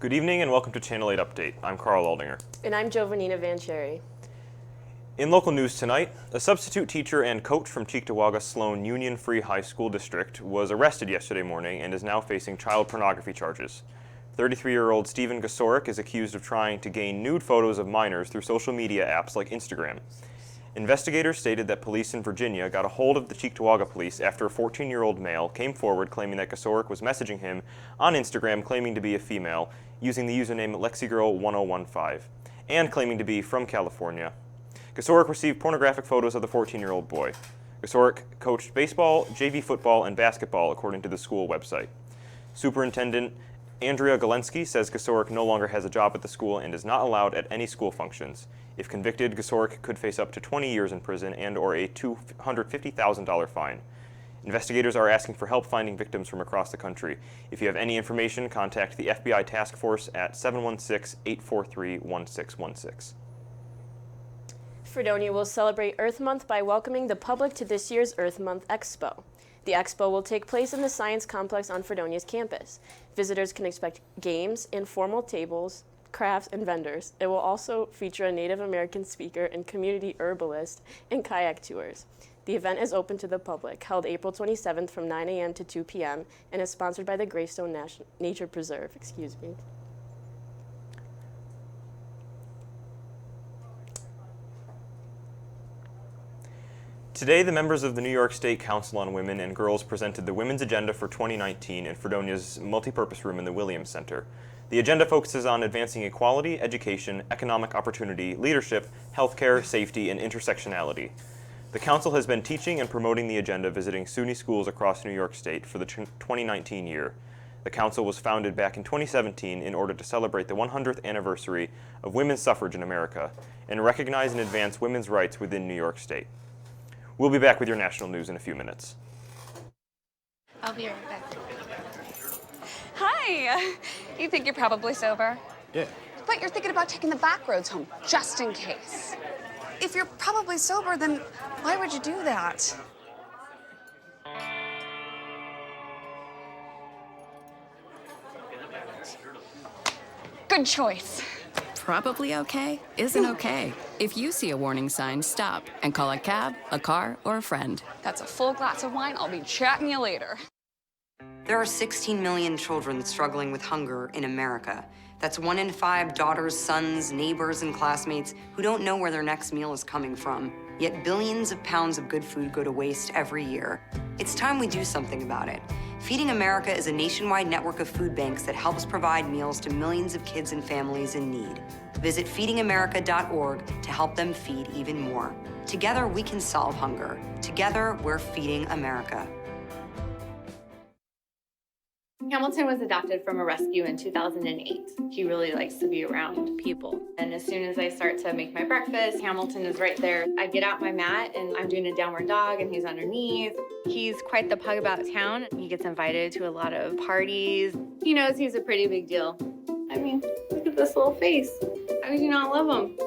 Good evening and welcome to Channel 8 Update. I'm Carl Aldinger. And I'm Jovanina Vancherry. In local news tonight, a substitute teacher and coach from Cheektowaga Sloan Union Free High School District was arrested yesterday morning and is now facing child pornography charges. 33-year-old Stephen Gasorik is accused of trying to gain nude photos of minors through social media apps like Instagram. Investigators stated that police in Virginia got a hold of the Cheektowaga police after a 14-year-old male came forward claiming that Gasorik was messaging him on Instagram claiming to be a female using the username LexiGirl1015 and claiming to be from California. Gasorik received pornographic photos of the 14-year-old boy. Gasorik coached baseball, JV football, and basketball according to the school website. Superintendent Andrea Galensky says Gasorik no longer has a job at the school and is not allowed at any school functions. If convicted, Gasorik could face up to 20 years in prison and/or a $250,000 fine. Investigators are asking for help finding victims from across the country. If you have any information, contact the FBI Task Force at 716-843-1616. Fredonia will celebrate Earth Month by welcoming the public to this year's Earth Month Expo. The expo will take place in the Science Complex on Fredonia's campus. Visitors can expect games, informal tables, crafts, and vendors. It will also feature a Native American speaker and community herbalist and kayak tours. The event is open to the public, held April 27th from 9 a.m. to 2 p.m. and is sponsored by the Greystone Nature Preserve. Today, the members of the New York State Council on Women and Girls presented the Women's Agenda for 2019 in Fredonia's multipurpose room in the Williams Center. The agenda focuses on advancing equality, education, economic opportunity, leadership, healthcare, safety, and intersectionality. The Council has been teaching and promoting the agenda visiting SUNY schools across New York State for the 2019 year. The Council was founded back in 2017 in order to celebrate the 100th anniversary of women's suffrage in America and recognize and advance women's rights within New York State. We'll be back with your national news in a few minutes. I'll be right back. Hi. You think you're probably sober? Yeah. But you're thinking about taking the back roads home, just in case. If you're probably sober, then why would you do that? Good choice. Probably okay isn't okay. If you see a warning sign, stop and call a cab, a car, or a friend. That's a full glass of wine. I'll be chatting you later. There are 16 million children struggling with hunger in America. That's 1 in 5 daughters, sons, neighbors, and classmates who don't know where their next meal is coming from. Yet billions of pounds of good food go to waste every year. It's time we do something about it. Feeding America is a nationwide network of food banks that helps provide meals to millions of kids and families in need. Visit feedingamerica.org to help them feed even more. Together, we can solve hunger. Together, we're feeding America. Hamilton was adopted from a rescue in 2008. He really likes to be around people. And as soon as I start to make my breakfast, Hamilton is right there. I get out my mat and I'm doing a downward dog and he's underneath. He's quite the pug about town. He gets invited to a lot of parties. He knows he's a pretty big deal. I mean, look at this little face. How could you not love him?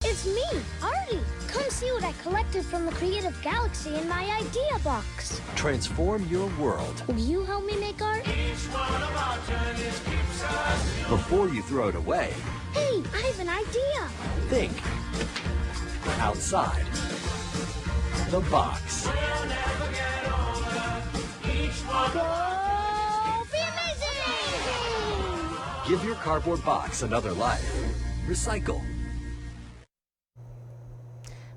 It's me, Artie. Come see what I collected from the Creative Galaxy in my idea box. Transform your world. Will you help me make art? Before you throw it away, Hey, I have an idea. think outside the box. Go be amazing! Give your cardboard box another life. Recycle.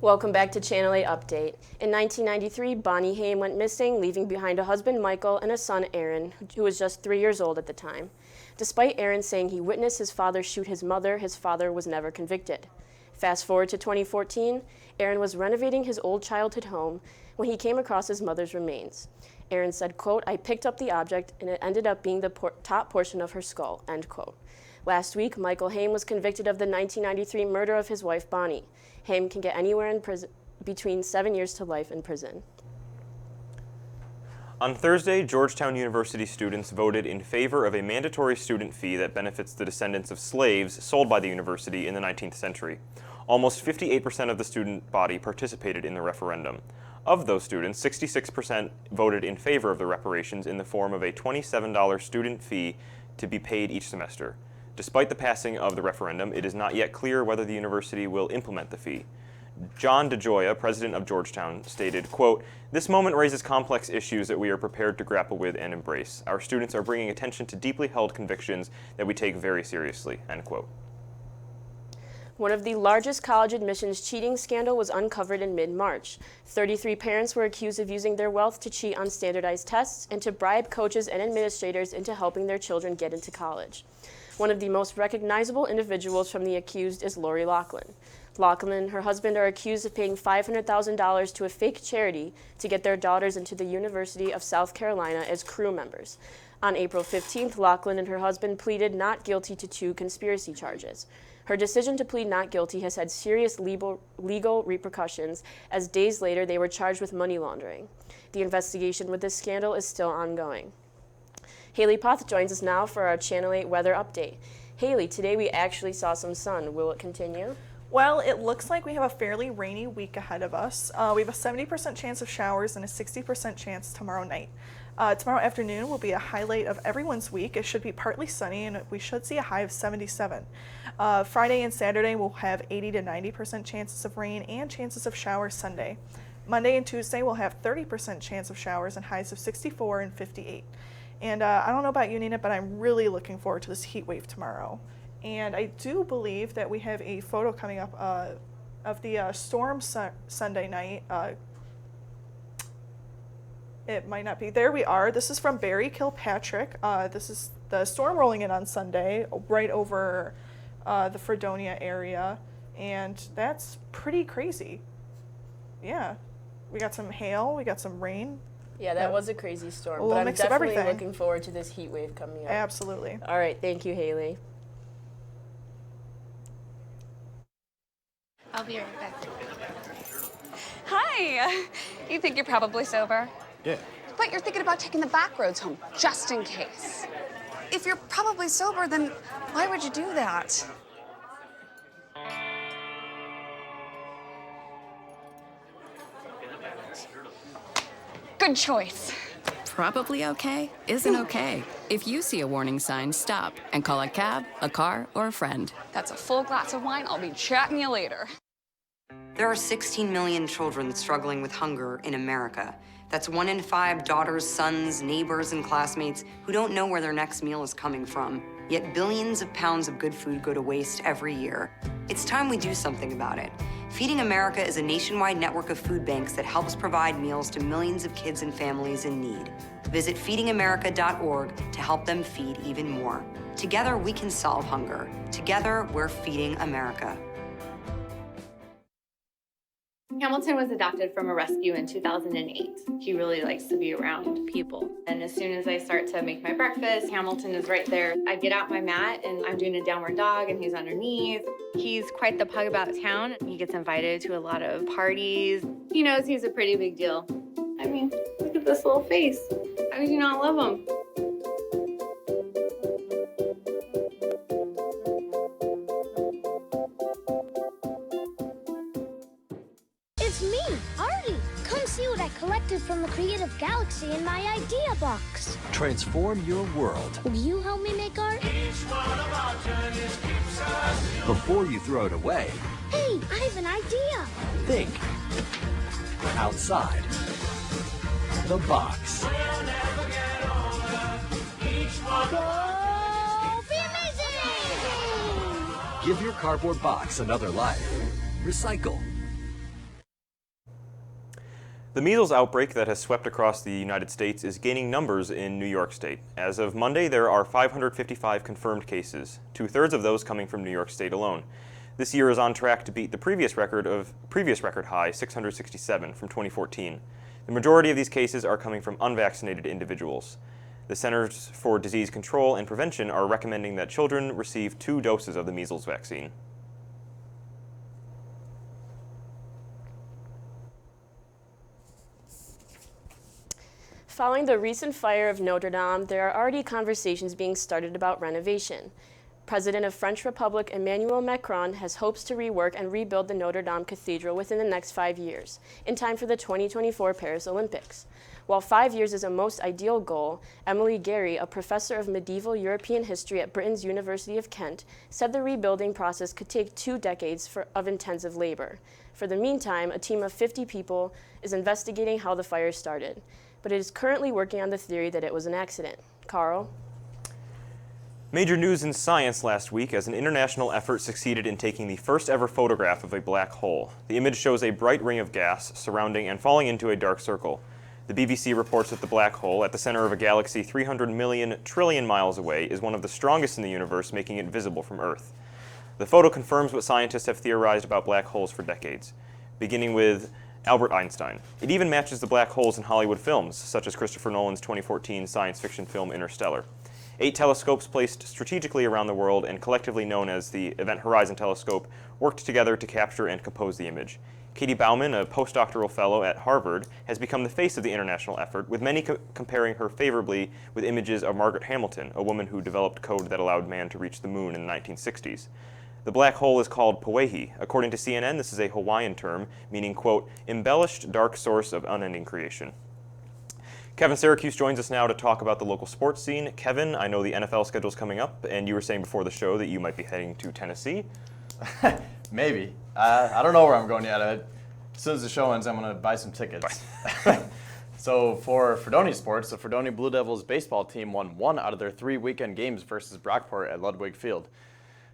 Welcome back to Channel 8 Update. In 1993, Bonnie Haim went missing, leaving behind a husband, Michael, and a son, Aaron, who was just 3 years old at the time. Despite Aaron saying he witnessed his father shoot his mother, his father was never convicted. Fast forward to 2014, Aaron was renovating his old childhood home when he came across his mother's remains. Aaron said, quote, "I picked up the object and it ended up being the top portion of her skull," end quote. Last week, Michael Haim was convicted of the 1993 murder of his wife, Bonnie. Haim can get anywhere in prison between 7 years to life in prison. On Thursday, Georgetown University students voted in favor of a mandatory student fee that benefits the descendants of slaves sold by the university in the 19th century. Almost 58% of the student body participated in the referendum. Of those students, 66% voted in favor of the reparations in the form of a $27 student fee to be paid each semester. Despite the passing of the referendum, it is not yet clear whether the university will implement the fee. John DeGioia, president of Georgetown, stated, quote, "This moment raises complex issues that we are prepared to grapple with and embrace. Our students are bringing attention to deeply held convictions that we take very seriously," end quote. One of the largest college admissions cheating scandal was uncovered in mid-March. 33 parents were accused of using their wealth to cheat on standardized tests and to bribe coaches and administrators into helping their children get into college. One of the most recognizable individuals from the accused is Lori Loughlin. Loughlin and her husband are accused of paying $500,000 to a fake charity to get their daughters into the University of South Carolina as crew members. On April 15th, Loughlin and her husband pleaded not guilty to 2 conspiracy charges. Her decision to plead not guilty has had serious legal repercussions, as days later they were charged with money laundering. The investigation with this scandal is still ongoing. Haley Poth joins us now for our Channel 8 weather update. Haley, today we actually saw some sun. Will it continue? Well, it looks like we have a fairly rainy week ahead of us. We have a 70% chance of showers and a 60% chance tomorrow night. Tomorrow afternoon will be a highlight of everyone's week. It should be partly sunny and we should see a high of 77. Friday and Saturday will have 80 to 90% chances of rain and chances of showers Sunday. Monday and Tuesday will have 30% chance of showers and highs of 64 and 58. And I don't know about you, Nina, but I'm really looking forward to this heat wave tomorrow. And I do believe that we have a photo coming up of the storm Sunday night. It might not be. There we are. This is from Barry Kilpatrick. This is the storm rolling in on Sunday, right over the Fredonia area. And that's pretty crazy. Yeah. We got some hail. We got some rain. Yeah, that was a crazy storm. A little but I'm mix of definitely everything. looking forward to this heat wave coming up. Absolutely. All right, thank you, Haley. I'll be right back. Hi. You think you're probably sober? Yeah. But you're thinking about taking the back roads home, just in case. If you're probably sober, then why would you do that? Good choice. Probably okay isn't okay. If you see a warning sign, stop and call a cab, a car, or a friend. That's a full glass of wine. I'll be chatting you later. There are 16 million children struggling with hunger in America. That's 1 in 5 daughters, sons, neighbors, and classmates who don't know where their next meal is coming from. Yet billions of pounds of good food go to waste every year. It's time we do something about it. Feeding America is a nationwide network of food banks that helps provide meals to millions of kids and families in need. Visit feedingamerica.org to help them feed even more. Together, we can solve hunger. Together, we're feeding America. Hamilton was adopted from a rescue in 2008. He really likes to be around people. And as soon as I start to make my breakfast, Hamilton is right there. I get out my mat and I'm doing a downward dog and he's underneath. He's quite the pug about town. He gets invited to a lot of parties. He knows he's a pretty big deal. I mean, look at this little face. How could you not love him? It's me, Artie. Come see what I collected from the creative galaxy in my idea box. Transform your world Will you help me make art? before you throw it away. Hey, I have an idea. Think outside the box. Go be amazing! Give your cardboard box another life. Recycle. The measles outbreak that has swept across the United States is gaining numbers in New York State. As of Monday, there are 555 confirmed cases, 2/3 of those coming from New York State alone. This year is on track to beat the previous record high, 667 from 2014. The majority of these cases are coming from unvaccinated individuals. The Centers for Disease Control and Prevention are recommending that children receive 2 doses of the measles vaccine. Following the recent fire of Notre Dame, there are already conversations being started about renovation. President of French Republic Emmanuel Macron has hopes to rework and rebuild the Notre Dame Cathedral within the next 5 years, in time for the 2024 Paris Olympics. While 5 years is a most ideal goal, Emily Gary, a professor of medieval European history at Britain's University of Kent, said the rebuilding process could take 2 decades of intensive labor. For the meantime, a team of 50 people is investigating how the fire started, but it is currently working on the theory that it was an accident. Carl? Major news in science last week as an international effort succeeded in taking the first ever photograph of a black hole. The image shows a bright ring of gas surrounding and falling into a dark circle. The BBC reports that the black hole, at the center of a galaxy 300 million trillion miles away, is one of the strongest in the universe, making it visible from Earth. The photo confirms what scientists have theorized about black holes for decades, beginning with Albert Einstein. It even matches the black holes in Hollywood films, such as Christopher Nolan's 2014 science fiction film Interstellar. 8 telescopes placed strategically around the world and collectively known as the Event Horizon Telescope worked together to capture and compose the image. Katie Bauman, a postdoctoral fellow at Harvard, has become the face of the international effort, with many comparing her favorably with images of Margaret Hamilton, a woman who developed code that allowed man to reach the moon in the 1960s. The black hole is called Powehi. According to CNN, this is a Hawaiian term meaning, quote, embellished dark source of unending creation. Kevin Syracuse joins us now to talk about the local sports scene. Kevin, I know the NFL schedule's coming up, and you were saying before the show that you might be heading to Tennessee. Maybe. I don't know where I'm going yet. As soon as the show ends, I'm going to buy some tickets. So for Fredonia sports, the Fredonia Blue Devils baseball team won 1 out of their 3 weekend games versus Brockport at Ludwig Field.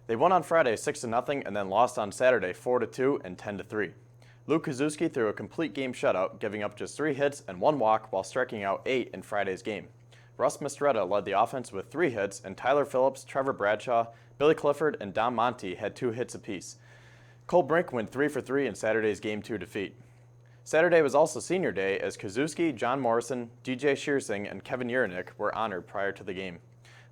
They won on Friday 6-0 and then lost on Saturday 4-2 and 10-3. Luke Kazuski threw a complete game shutout, giving up just 3 hits and 1 walk while striking out 8 in Friday's game. Russ Mistretta led the offense with 3 hits, and Tyler Phillips, Trevor Bradshaw, Billy Clifford, and Dom Monty had 2 hits apiece. Cole Brink went 3 for 3 in Saturday's Game 2 defeat. Saturday was also senior day as Kazuski, John Morrison, DJ Shearsing, and Kevin Urinek were honored prior to the game.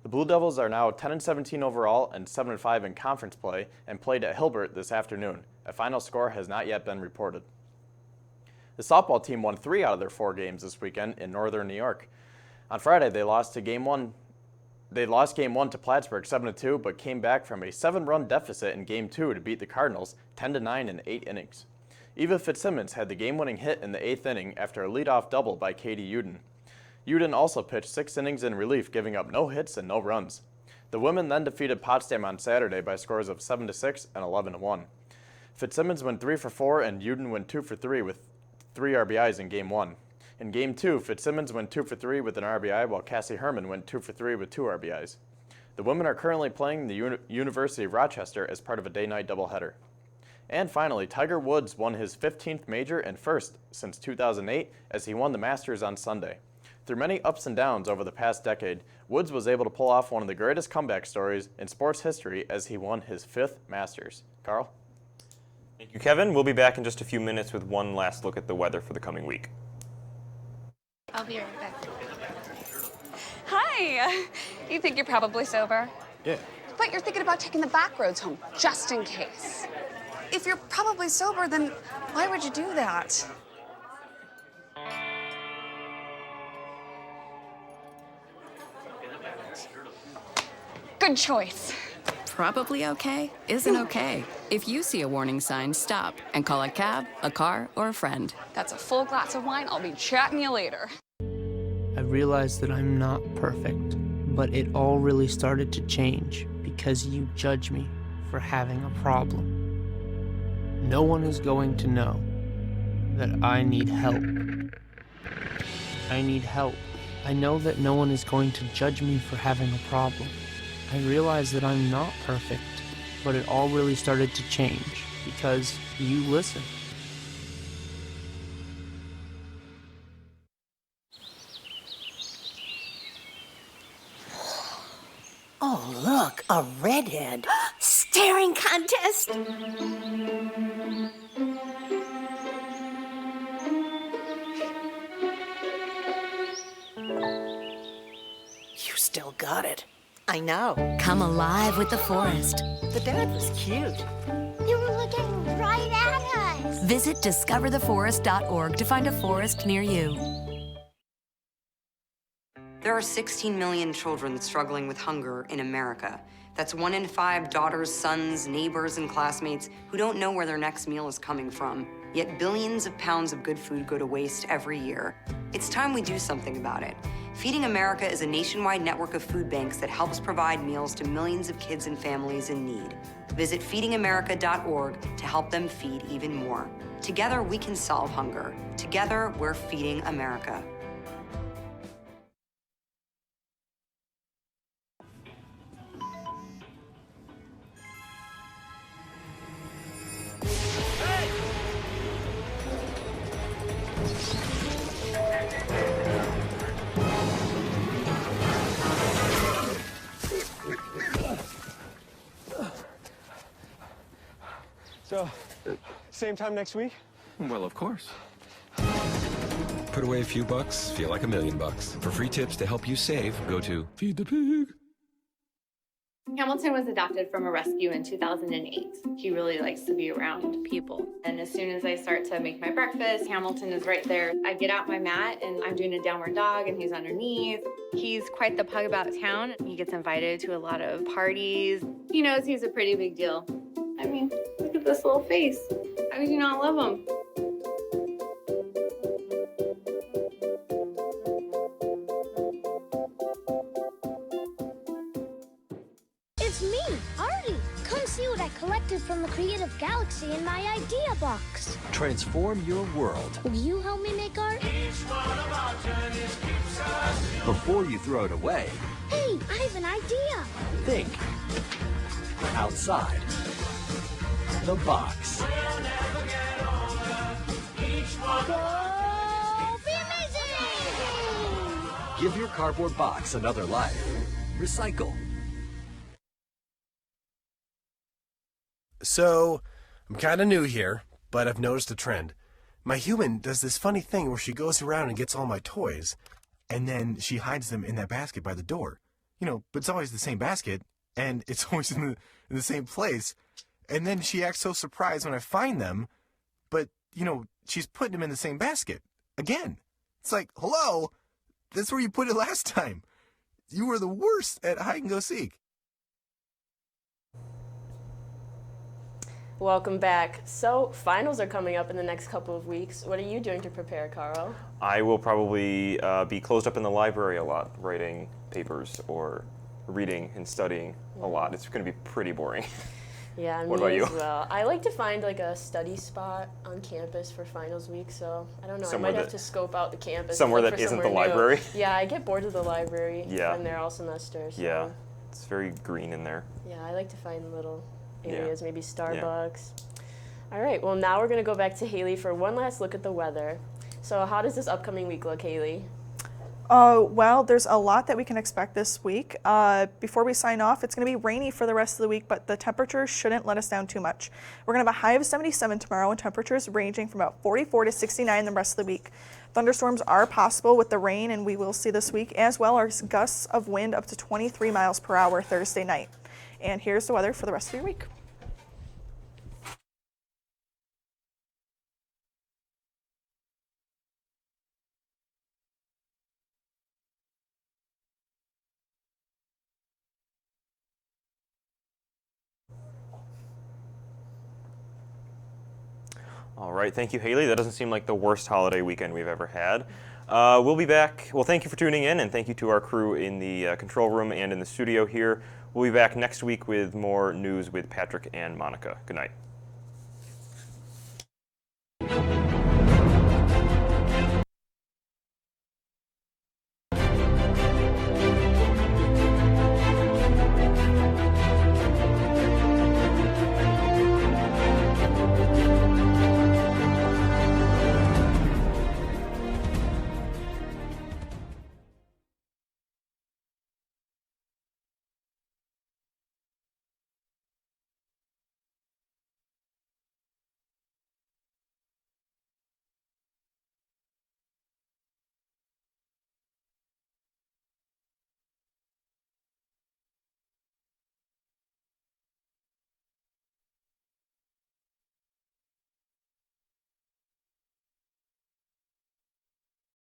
The Blue Devils are now 10-17 overall and 7-5 in conference play and played at Hilbert this afternoon. A final score has not yet been reported. The softball team won 3 out of their 4 games this weekend in northern New York. On Friday, they lost game 1 to Plattsburgh 7-2, but came back from a 7-run deficit in Game 2 to beat the Cardinals 10-9 in 8 innings. Eva Fitzsimmons had the game-winning hit in the 8th inning after a leadoff double by Katie Uden. Uden also pitched 6 innings in relief, giving up no hits and no runs. The women then defeated Potsdam on Saturday by scores of 7-6 and 11-1. Fitzsimmons went 3 for 4 and Uden went 2 for 3 with 3 RBIs in Game 1. In Game 2, Fitzsimmons went 2 for 3 with an RBI, while Cassie Herman went 2 for 3 with 2 RBIs. The women are currently playing the University of Rochester as part of a day-night doubleheader. And finally, Tiger Woods won his 15th major and first since 2008 as he won the Masters on Sunday. Through many ups and downs over the past decade, Woods was able to pull off one of the greatest comeback stories in sports history as he won his 5th Masters. Carl? Thank you, Kevin. We'll be back in just a few minutes with one last look at the weather for the coming week. I'll be right back. Hi! You think you're probably sober? Yeah. But you're thinking about taking the back roads home, just in case. If you're probably sober, then why would you do that? Good choice. Probably okay isn't okay. If you see a warning sign, stop and call a cab, a car, or a friend. That's a full glass of wine. I'll be chatting you later. I realized that I'm not perfect, but it all really started to change because you judge me for having a problem. No one is going to know that I need help. I need help. I know that no one is going to judge me for having a problem. I realize that I'm not perfect, but it all really started to change because you listen. Oh, look, a redhead. Staring contest. You still got it. I know. Come alive with the forest. The dad was cute. They were looking right at us. Visit discovertheforest.org to find a forest near you. There are 16 million children struggling with hunger in America. That's 1 in 5 daughters, sons, neighbors, and classmates who don't know where their next meal is coming from. Yet billions of pounds of good food go to waste every year. It's time we do something about it. Feeding America is a nationwide network of food banks that helps provide meals to millions of kids and families in need. Visit feedingamerica.org to help them feed even more. Together, we can solve hunger. Together, we're feeding America. So, same time next week? Well, of course. Put away a few bucks, feel like $1 million. For free tips to help you save, go to Feed the Pig. Hamilton was adopted from a rescue in 2008. He really likes to be around people. And as soon as I start to make my breakfast, Hamilton is right there. I get out my mat and I'm doing a downward dog and he's underneath. He's quite the pug about town. He gets invited to a lot of parties. He knows he's a pretty big deal. I mean, look at this little face. How could you not love him? It's me, Artie. Come see what I collected from the creative galaxy in my idea box. Transform your world. Will you help me make art? Before you throw it away, Hey, I have an idea. think outside the box. Go be amazing! Give your cardboard box another life. Recycle. So, I'm kind of new here, but I've noticed a trend. My human does this funny thing where she goes around and gets all my toys, and then she hides them in that basket by the door. You know, but it's always the same basket, and it's always in the same place. And then she acts so surprised when I find them, but, you know, she's putting them in the same basket. Again. It's like, hello? That's where you put it last time. You were the worst at hide and go seek. Welcome back. So, finals are coming up in the next couple of weeks. What are you doing to prepare, Carl? I will probably be closed up in the library a lot, writing papers or reading and studying a lot. It's going to be pretty boring. Yeah, What me about you? as well. I like to find like a study spot on campus for finals week, so I don't know. Somewhere I might have that- to scope out the campus. somewhere look that for isn't the somewhere new. library? Yeah, I get bored of the library Yeah. when they're all semester. So. Yeah, it's very green in there. Yeah, I like to find little Yeah. areas, maybe Starbucks. All right, well, now we're going to go back to Haley for one last look at the weather. So how does this upcoming week look, Haley? Well, there's a lot that we can expect this week. Before we sign off, it's going to be rainy for the rest of the week, but the temperatures shouldn't let us down too much. We're going to have a high of 77 tomorrow and temperatures ranging from about 44 to 69 the rest of the week. Thunderstorms are possible with the rain, and we will see this week, as well as gusts of wind up to 23 miles per hour Thursday night. And here's the weather for the rest of your week. All right, thank you, Haley. That doesn't seem like the worst holiday weekend we've ever had. We'll be back. Well, thank you for tuning in, and thank you to our crew in the control room and in the studio here. We'll be back next week with more news with Patrick and Monica. Good night.